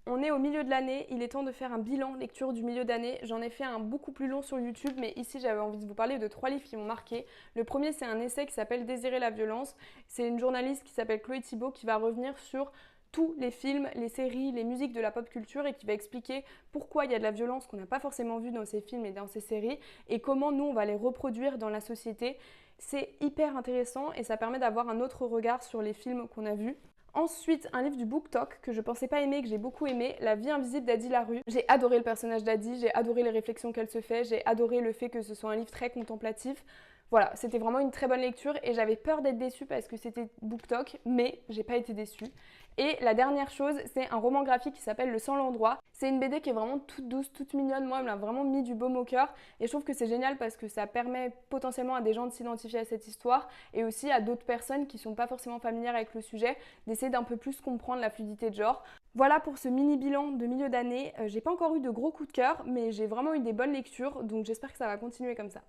On est au milieu de l'année, il est temps de faire un bilan lecture du milieu d'année. J'en ai fait un beaucoup plus long sur YouTube, mais ici j'avais envie de vous parler de 3 livres qui m'ont marqué. Le premier, c'est un essai qui s'appelle Désirer la violence. C'est une journaliste qui s'appelle Chloé Thibault qui va revenir sur tous les films, les séries, les musiques de la pop culture et qui va expliquer pourquoi il y a de la violence qu'on n'a pas forcément vue dans ces films et dans ces séries et comment nous on va les reproduire dans la société. C'est hyper intéressant et ça permet d'avoir un autre regard sur les films qu'on a vus. Ensuite, un livre du BookTok que je pensais pas aimer, que j'ai beaucoup aimé, La vie invisible d'Adi Larue. J'ai adoré le personnage d'Adi, j'ai adoré les réflexions qu'elle se fait, j'ai adoré le fait que ce soit un livre très contemplatif. Voilà, c'était vraiment une très bonne lecture et j'avais peur d'être déçue parce que c'était BookTok, mais j'ai pas été déçue. Et la dernière chose, c'est un roman graphique qui s'appelle Le Sans l'endroit. C'est une BD qui est vraiment toute douce, toute mignonne. Moi, elle m'a vraiment mis du baume au cœur. Et je trouve que c'est génial parce que ça permet potentiellement à des gens de s'identifier à cette histoire et aussi à d'autres personnes qui sont pas forcément familières avec le sujet, d'essayer d'un peu plus comprendre la fluidité de genre. Voilà pour ce mini bilan de milieu d'année. J'ai pas encore eu de gros coups de cœur, mais j'ai vraiment eu des bonnes lectures, donc j'espère que ça va continuer comme ça.